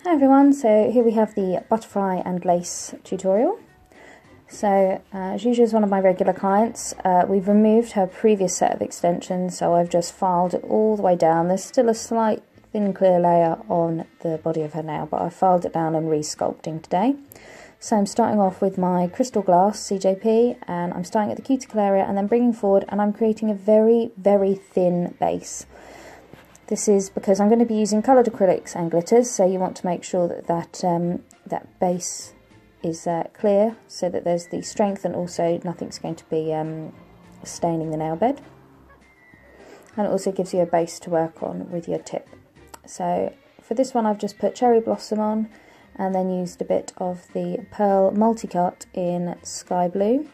Hi everyone, so here we have the butterfly and lace tutorial. So as usual, is one of my regular clients. We've removed her previous set of extensions, so I've just filed it all the way down. There's still a slight thin clear layer on the body of her nail, but I've filed it down and re-sculpting today. So I'm starting off with my crystal glass CJP, and I'm starting at the cuticle area and then bringing forward, and I'm creating a very, very thin base. This is because I'm going to be using coloured acrylics and glitters, so you want to make sure that that base is clear, so that there's the strength and also nothing's going to be staining the nail bed. And it also gives you a base to work on with your tip. So for this one I've just put cherry blossom on and then used a bit of the pearl multicut in sky blue.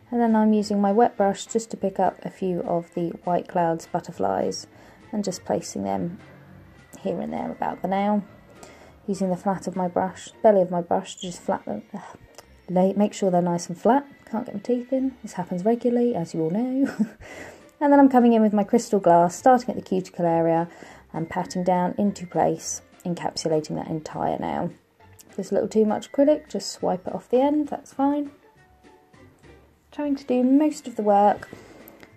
And then I'm using my wet brush just to pick up a few of the white clouds butterflies and just placing them here and there about the nail. Using the flat of my brush, belly of my brush, to just flat them, make sure they're nice and flat. Can't get my teeth in, this happens regularly, as you all know. And then I'm coming in with my crystal glass, starting at the cuticle area and patting down into place, encapsulating that entire nail. If there's a little too much acrylic, just swipe it off the end, that's fine. Trying to do most of the work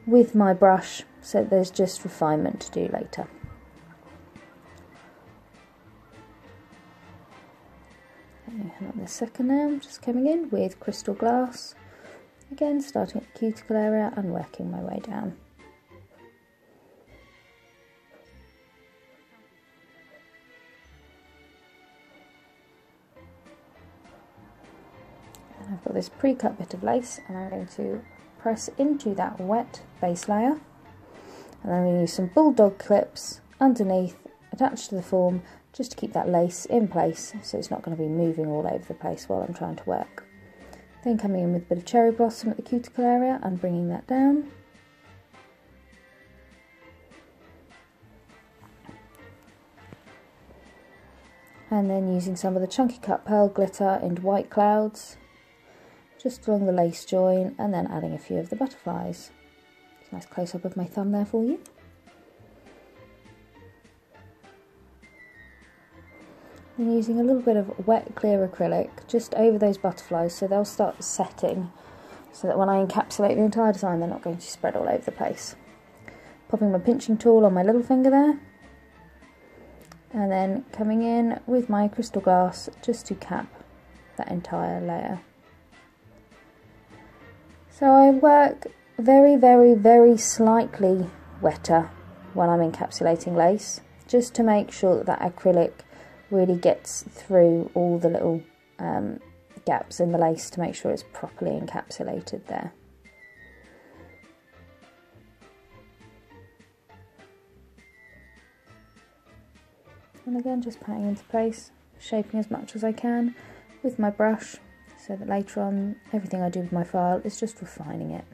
with my brush, so there's just refinement to do later. And on the second nail, I'm just coming in with crystal glass, again starting at the cuticle area and working my way down. And I've got this pre-cut bit of lace, and I'm going to press into that wet base layer. And I'm going to use some bulldog clips underneath, attached to the form, just to keep that lace in place, so it's not going to be moving all over the place while I'm trying to work. Then coming in with a bit of cherry blossom at the cuticle area and bringing that down. And then using some of the chunky cut pearl glitter into white clouds, just along the lace join, and then adding a few of the butterflies. Nice close up of my thumb there for you. And using a little bit of wet clear acrylic just over those butterflies, so they'll start setting, so that when I encapsulate the entire design they're not going to spread all over the place. Popping my pinching tool on my little finger there, and then coming in with my crystal glass just to cap that entire layer. So I work very, very, very slightly wetter when I'm encapsulating lace, just to make sure that that acrylic really gets through all the little gaps in the lace, to make sure it's properly encapsulated there. And again, just patting into place, shaping as much as I can with my brush, so that later on everything I do with my file is just refining it.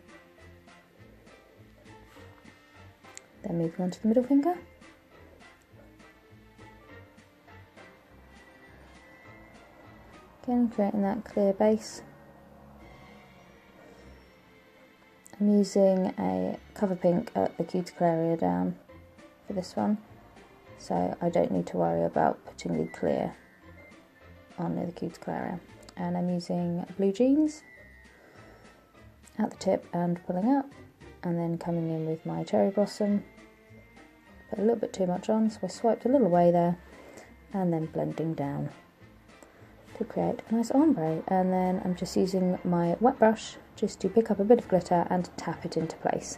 Then moving on to the middle finger. Again, creating that clear base. I'm using a cover pink at the cuticle area down for this one, so I don't need to worry about putting the clear on the cuticle area. And I'm using blue jeans at the tip and pulling up, and then coming in with my cherry blossom. Put a little bit too much on, so I swiped a little away there, and then blending down to create a nice ombre. And then I'm just using my wet brush just to pick up a bit of glitter and tap it into place.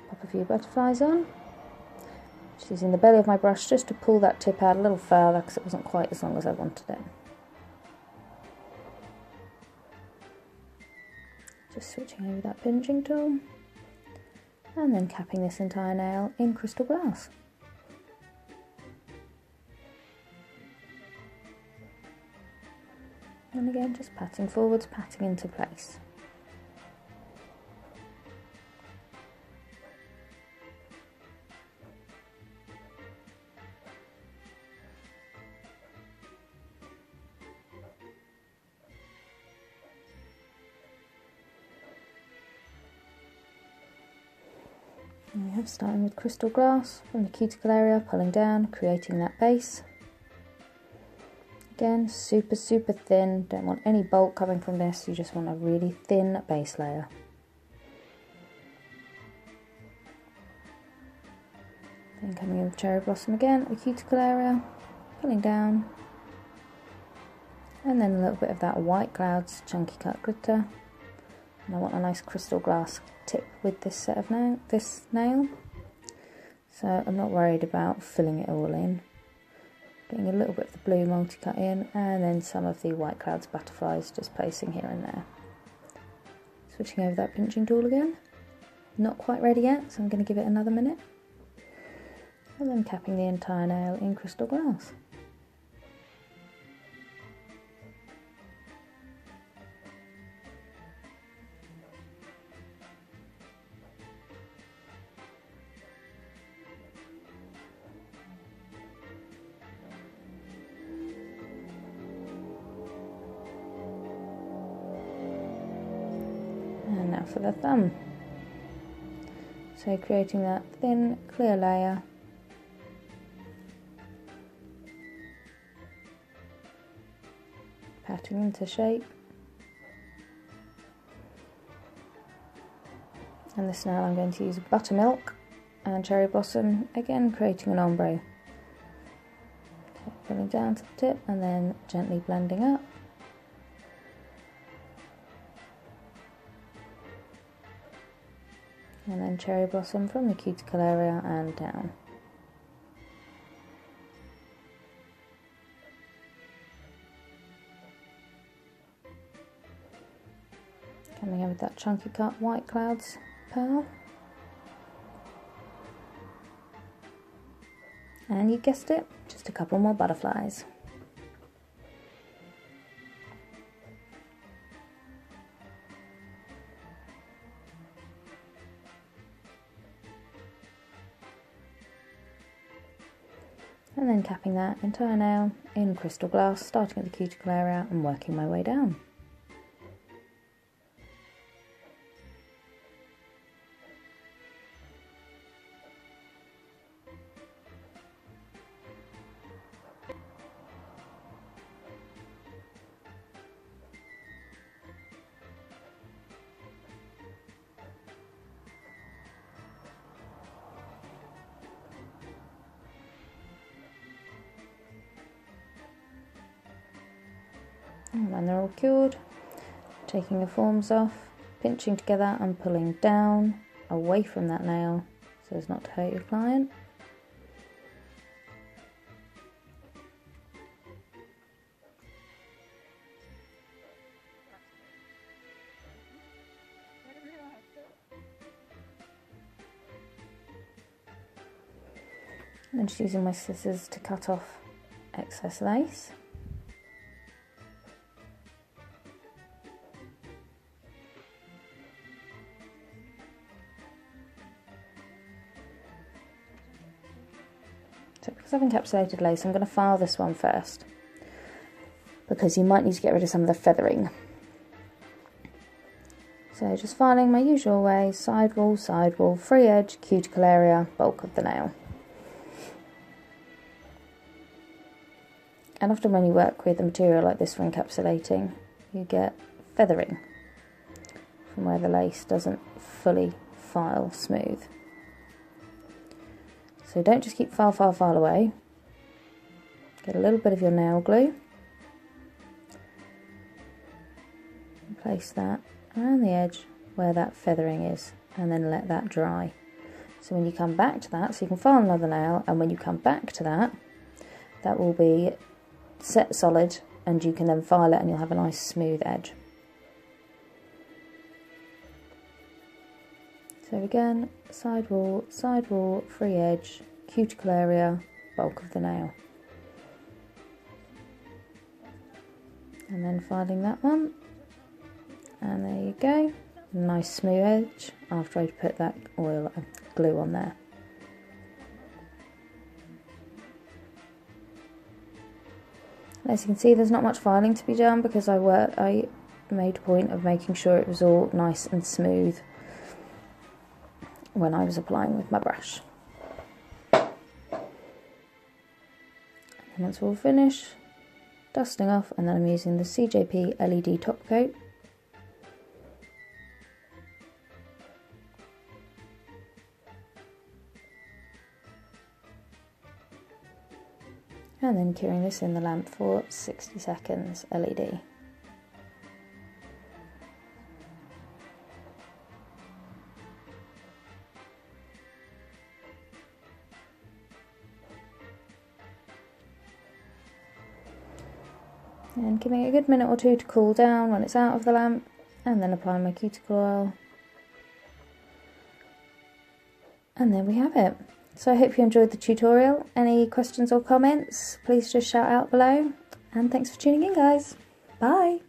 Pop a few butterflies on, just using the belly of my brush just to pull that tip out a little further, because it wasn't quite as long as I wanted it. Just switching over that pinching tool, and then capping this entire nail in crystal glass. And again, just patting forwards, patting into place. And we have starting with crystal glass from the cuticle area, pulling down, creating that base. Again, super thin, don't want any bulk coming from this, you just want a really thin base layer. Then coming in with cherry blossom again at the cuticle area, pulling down. And then a little bit of that white clouds chunky cut glitter. And I want a nice crystal glass tip with this set of nail. So I'm not worried about filling it all in. Getting a little bit of the blue multi-cut in, and then some of the white clouds butterflies just placing here and there. Switching over that pinching tool again. Not quite ready yet, so I'm going to give it another minute. And then capping the entire nail in crystal glass. And now for the thumb. So creating that thin, clear layer. Patting into shape. And this nail I'm going to use buttermilk and cherry blossom, again creating an ombre. So pulling down to the tip and then gently blending up. And then cherry blossom from the cuticle area and down. Coming in with that chunky cut white clouds pearl. And you guessed it, just a couple more butterflies. And then capping that entire nail in crystal glass, starting at the cuticle area and working my way down. And when they're all cured, taking the forms off, pinching together and pulling down away from that nail so as not to hurt your client. And then just using my scissors to cut off excess lace. So because I've encapsulated lace, I'm going to file this one first, because you might need to get rid of some of the feathering. So just filing my usual way, sidewall, free edge, cuticle area, bulk of the nail. And often when you work with a material like this for encapsulating, you get feathering from where the lace doesn't fully file smooth. So don't just keep file away. Get a little bit of your nail glue. And place that around the edge where that feathering is, and then let that dry. So when you come back to that, so you can file another nail, and when you come back to that, that will be set solid, and you can then file it and you'll have a nice smooth edge. So again, sidewall, free edge, cuticle area, bulk of the nail. And then filing that one. And there you go. Nice smooth edge after I put that glue on there. As you can see, there's not much filing to be done because I made a point of making sure it was all nice and smooth when I was applying with my brush. And once we're all finished, dusting off, and then I'm using the CJP LED top coat. And then curing this in the lamp for 60 seconds LED. And giving it a good minute or two to cool down when it's out of the lamp, and then applying my cuticle oil. And there we have it. So I hope you enjoyed the tutorial. Any questions or comments, please just shout out below. And thanks for tuning in, guys. Bye.